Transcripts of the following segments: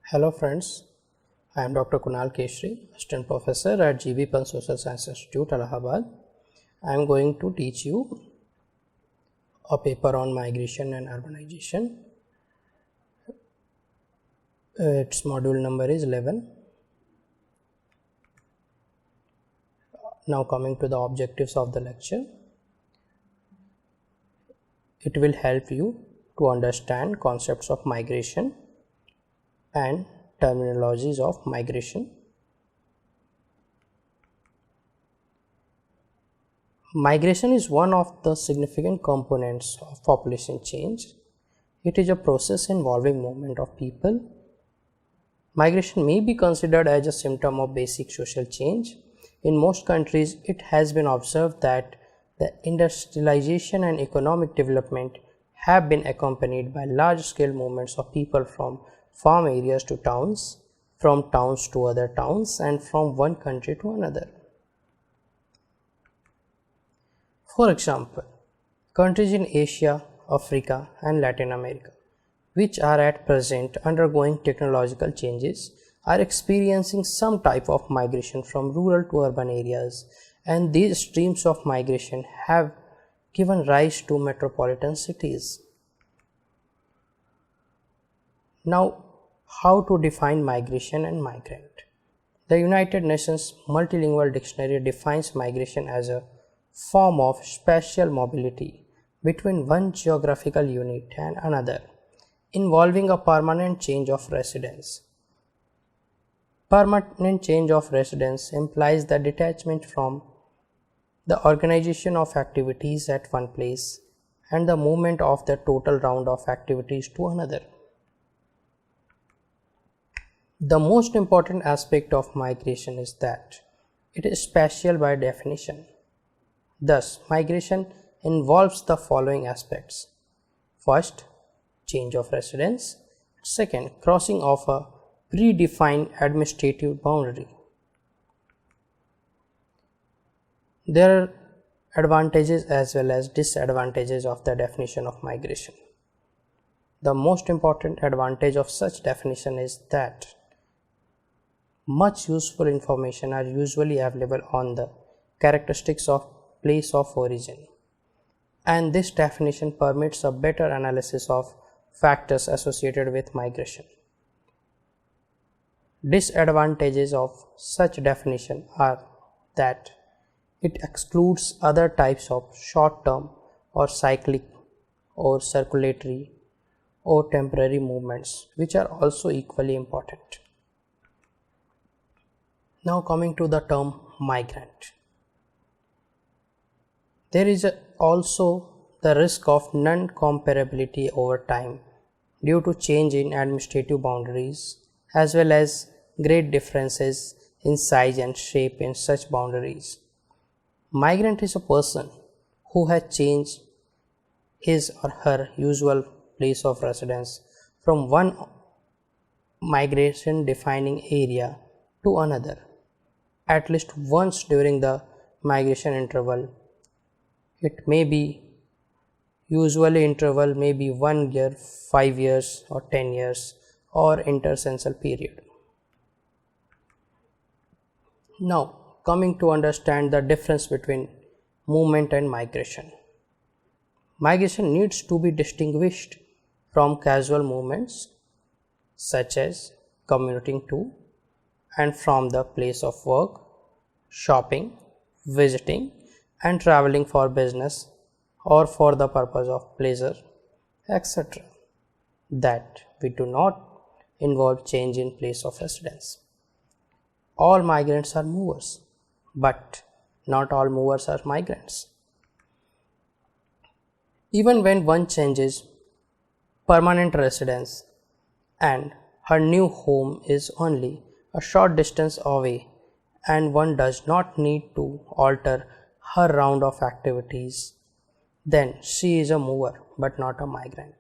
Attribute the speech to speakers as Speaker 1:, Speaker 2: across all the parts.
Speaker 1: Hello friends, I am Dr. Kunal Keshri, Assistant Professor at GB Pal Social Science Institute, Allahabad. I am going to teach you a paper on migration and urbanization. Its module number is 11. Now coming to the objectives of the lecture. It will help you to understand concepts of migration and terminologies of migration. Migration is one of the significant components of population change. It is a process involving movement of people. Migration may be considered as a symptom of basic social change. In most countries, it has been observed that the industrialization and economic development have been accompanied by large-scale movements of people from farm areas to towns, from towns to other towns, and from one country to another. For example, countries in Asia, Africa, and Latin America, which are at present undergoing technological changes, are experiencing some type of migration from rural to urban areas, and these streams of migration have given rise to metropolitan cities. Now, how to define migration and migrant? The United Nations Multilingual Dictionary defines migration as a form of spatial mobility between one geographical unit and another, involving a permanent change of residence. Permanent change of residence implies the detachment from the organization of activities at one place and the movement of the total round of activities to another. The most important aspect of migration is that it is spatial by definition. Thus, migration involves the following aspects. First, change of residence. Second, crossing of a predefined administrative boundary. There are advantages as well as disadvantages of the definition of migration. The most important advantage of such definition is that much useful information are usually available on the characteristics of place of origin, and this definition permits a better analysis of factors associated with migration. Disadvantages of such definition are that it excludes other types of short-term or cyclic or circulatory or temporary movements, which are also equally important. Now coming to the term migrant. There is also the risk of non-comparability over time due to change in administrative boundaries as well as great differences in size and shape in such boundaries. Migrant is a person who has changed his or her usual place of residence from one migration defining area to another at least once during the migration interval. It may be usually interval may be 1 year, 5 years or 10 years or intercensal period. Now coming to understand the difference between movement and migration. Migration needs to be distinguished from casual movements such as commuting to and from the place of work, shopping, visiting, and traveling for business or for the purpose of pleasure, etc., that we do not involve change in place of residence. All migrants are movers, but not all movers are migrants. Even when one changes permanent residence and her new home is only a short distance away and one does not need to alter her round of activities, then she is a mover but not a migrant.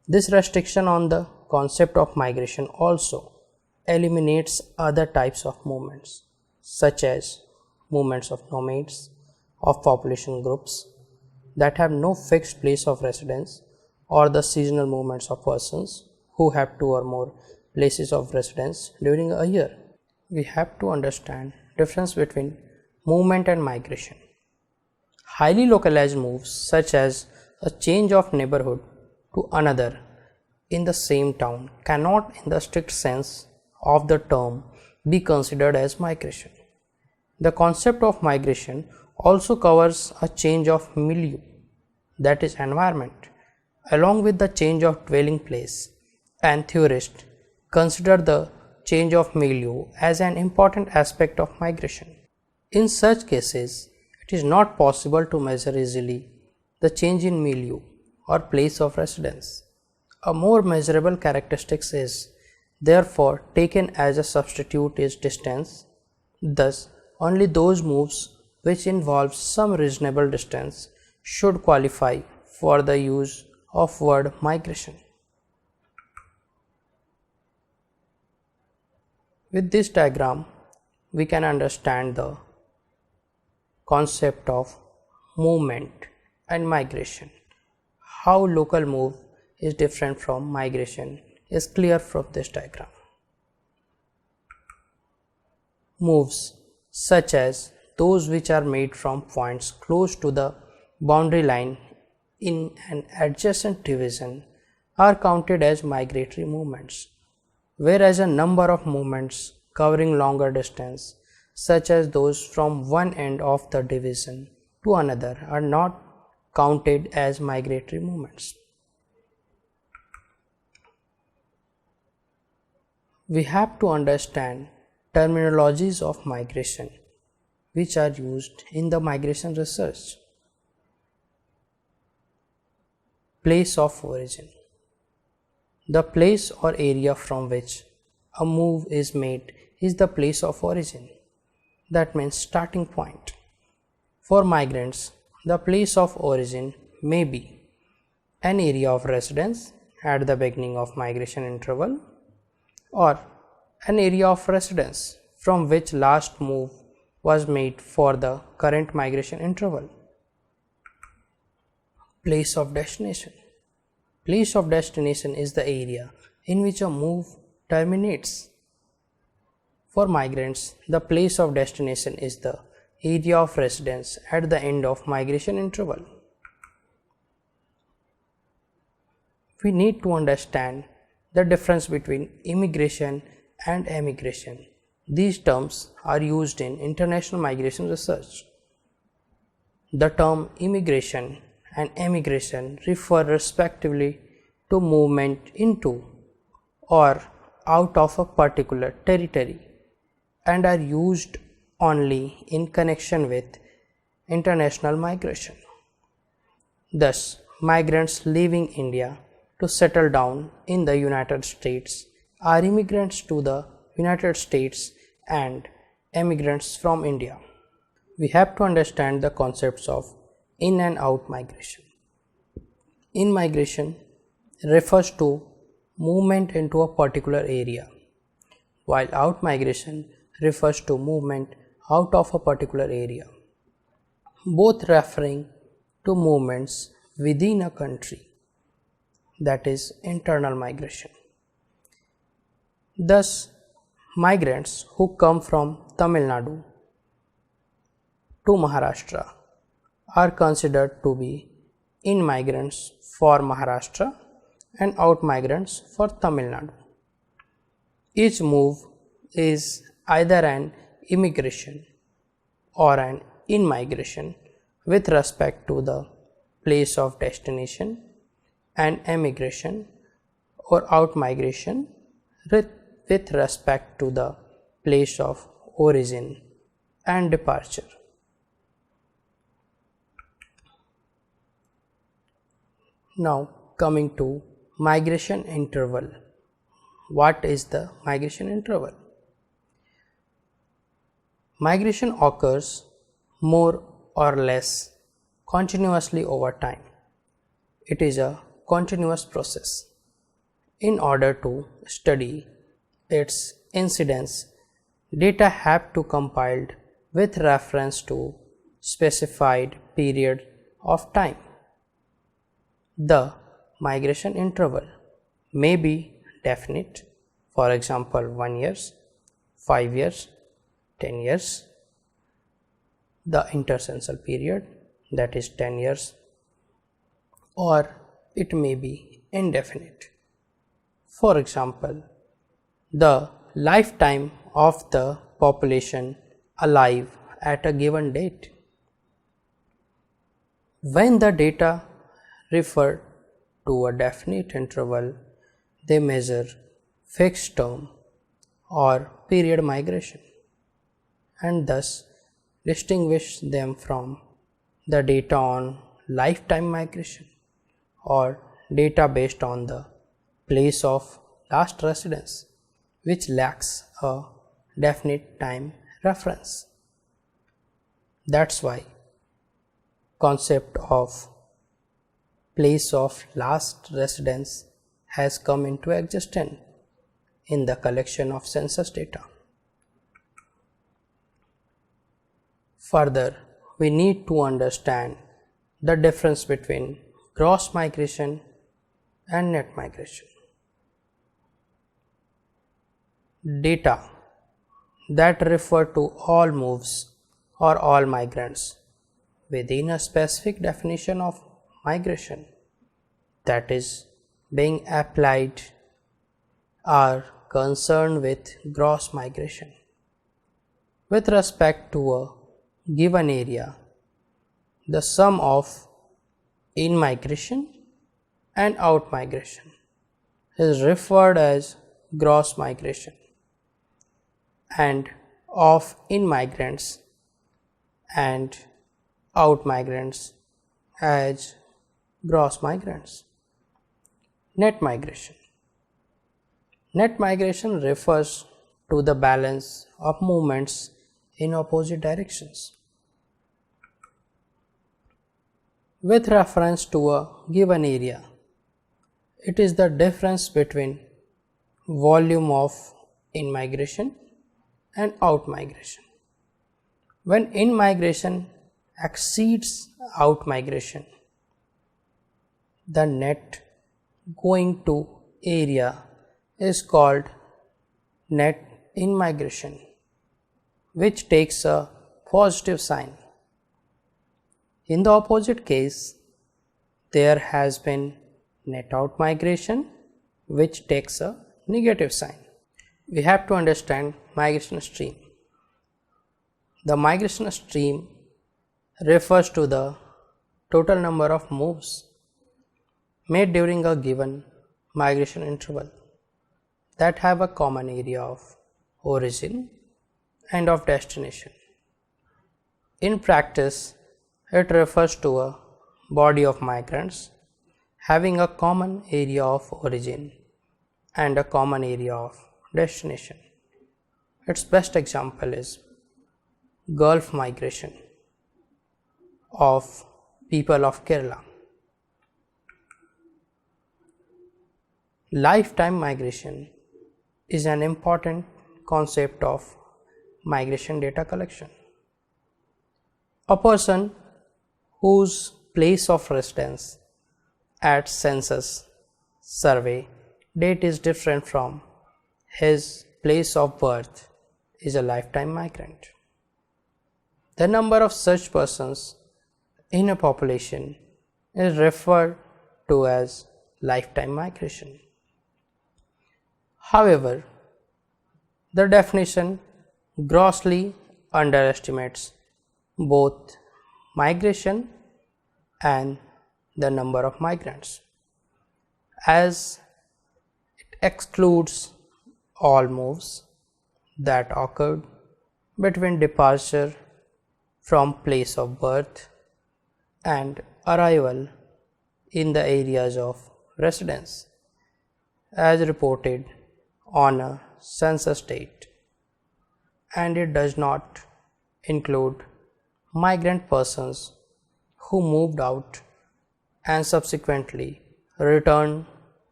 Speaker 1: This restriction on the concept of migration also eliminates other types of movements such as movements of nomads, of population groups that have no fixed place of residence, or the seasonal movements of persons who have 2 or more places of residence during a year. We have to understand difference between movement and migration. Highly localized moves such as a change of neighborhood to another in the same town cannot in the strict sense of the term be considered as migration. The concept of migration also covers a change of milieu, that is environment, along with the change of dwelling place, and theorists consider the change of milieu as an important aspect of migration. In such cases, it is not possible to measure easily the change in milieu or place of residence. A more measurable characteristic is therefore taken as a substitute is distance. Thus, only those moves which involve some reasonable distance should qualify for the use of word migration. With this diagram, we can understand the concept of movement and migration. How local move is different from migration is clear from this diagram. Moves such as those which are made from points close to the boundary line in an adjacent division are counted as migratory movements, whereas a number of movements covering longer distance, such as those from one end of the division to another, are not counted as migratory movements. We have to understand terminologies of migration which are used in the migration research. Place of origin. The place or area from which a move is made is the place of origin. That means starting point. For migrants, the place of origin may be an area of residence at the beginning of migration interval, or an area of residence from which last move was made for the current migration interval. Place of destination. Place of destination is the area in which a move terminates. For migrants, the place of destination is the area of residence at the end of migration interval. We need to understand the difference between immigration and emigration. These terms are used in international migration research. The term immigration and emigration refer respectively to movement into or out of a particular territory and are used only in connection with international migration. Thus, migrants leaving India to settle down in the United States are immigrants to the United States and emigrants from India. We have to understand the concepts of in and out migration. In migration refers to movement into a particular area, while out migration refers to movement out of a particular area, both referring to movements within a country, that is internal migration. Thus, migrants who come from Tamil Nadu to Maharashtra are considered to be in migrants for Maharashtra and out migrants for Tamil Nadu. Each move is either an immigration or an in-migration with respect to the place of destination, and emigration or out-migration with respect to the place of origin and departure. Now coming to migration interval. What is the migration interval? Migration occurs more or less continuously over time. It is a continuous process. In order to study its incidence, data have to be compiled with reference to specified period of time. The migration interval may be definite, For example, 1 year, 5 years, 10 years, the intercensal period, that is 10 years, or it may be indefinite. For example, the lifetime of the population alive at a given date. When the data refer to a definite interval, they measure fixed term or period migration and thus distinguish them from the data on lifetime migration or data based on the place of last residence, which lacks a definite time reference. That's why concept of place of last residence has come into existence in the collection of census data. Further, we need to understand the difference between gross migration and net migration. Data that refer to all moves or all migrants within a specific definition of migration that is being applied are concerned with gross migration. With respect to a given area, the sum of in migration and out migration is referred as gross migration, and of in migrants and out migrants as gross migrants. Net migration. Net migration refers to the balance of movements in opposite directions. With reference to a given area, it is the difference between volume of in migration and out migration. When in migration exceeds out migration, the net going to area is called net in migration, which takes a positive sign. In the opposite case, there has been net out migration, which takes a negative sign. We have to understand migration stream. The migration stream refers to the total number of moves made during a given migration interval that have a common area of origin and of destination. In practice, it refers to a body of migrants having a common area of origin and a common area of destination. Its best example is Gulf migration of people of Kerala. Lifetime migration is an important concept of migration data collection. A person whose place of residence at census survey date is different from his place of birth is a lifetime migrant. The number of such persons in a population is referred to as lifetime migration. However, the definition grossly underestimates both migration and the number of migrants, as it excludes all moves that occurred between departure from place of birth and arrival in the areas of residence as reported on a census date, and it does not include migrant persons who moved out and subsequently returned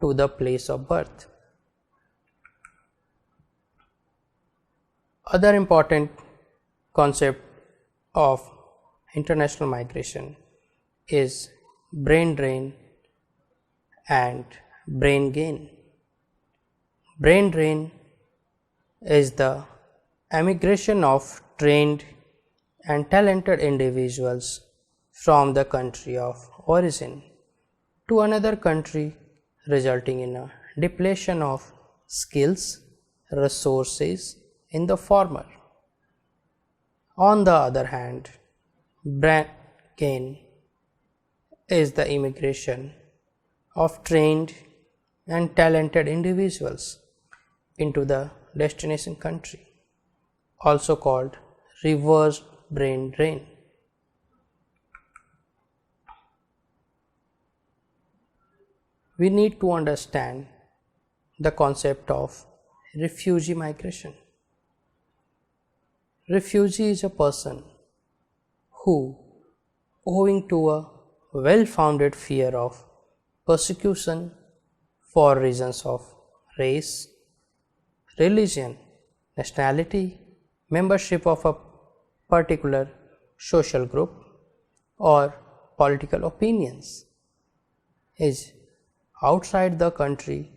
Speaker 1: to the place of birth. Other important concept of international migration is brain drain and brain gain. Brain drain is the emigration of trained and talented individuals from the country of origin to another country, resulting in a depletion of skills, resources in the former. On the other hand, brain gain is the immigration of trained and talented individuals into the destination country, also called reverse brain drain. We need to understand the concept of refugee migration. Refugee is a person who, owing to a well-founded fear of persecution for reasons of race, religion, nationality, membership of a particular social group, or political opinions, is outside the country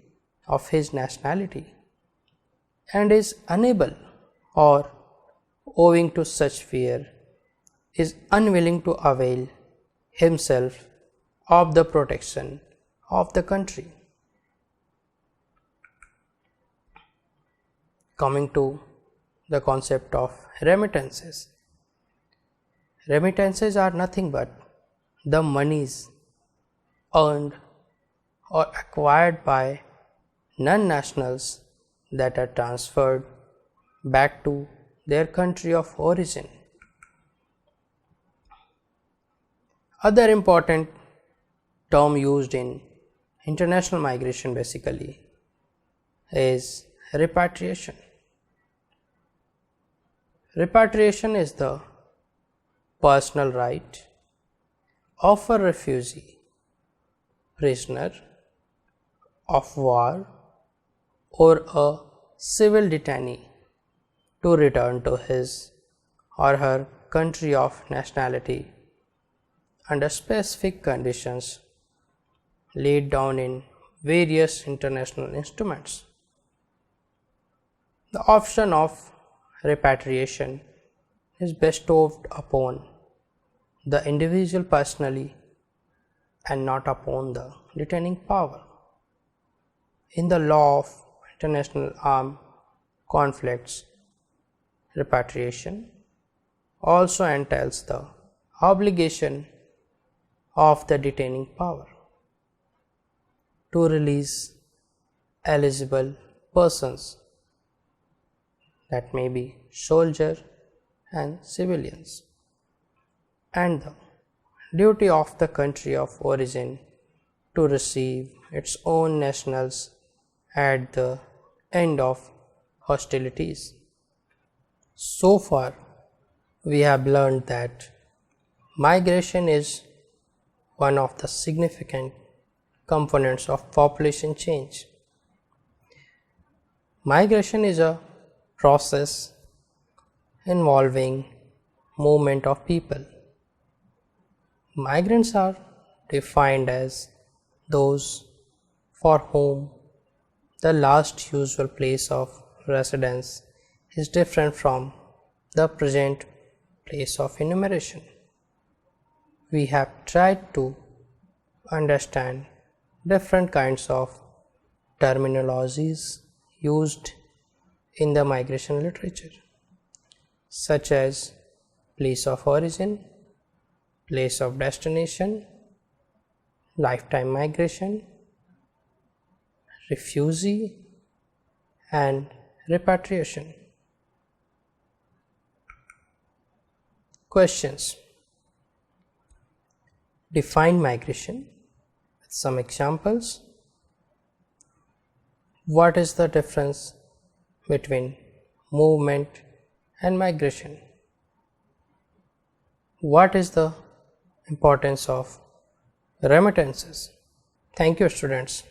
Speaker 1: of his nationality and is unable, or owing to such fear is unwilling to avail himself of the protection of the country. Coming to the concept of remittances. Remittances are nothing but the monies earned or acquired by non-nationals that are transferred back to their country of origin. Other important term used in international migration basically is repatriation. Repatriation is the personal right of a refugee, prisoner of war, or a civil detainee to return to his or her country of nationality under specific conditions laid down in various international instruments. The option of repatriation is bestowed upon the individual personally and not upon the detaining power. In the law of international armed conflicts, repatriation also entails the obligation of the detaining power to release eligible persons, that may be soldiers and civilians, and the duty of the country of origin to receive its own nationals at the end of hostilities. So far, we have learned that migration is one of the significant components of population change. Migration is a process involving movement of people. Migrants are defined as those for whom the last usual place of residence is different from the present place of enumeration. We have tried to understand different kinds of terminologies used in the migration literature, such as place of origin, place of destination, lifetime migration, refugee, and repatriation. Questions. Define migration with some examples. What is the difference between movement and migration? What is the importance of remittances? Thank you, students.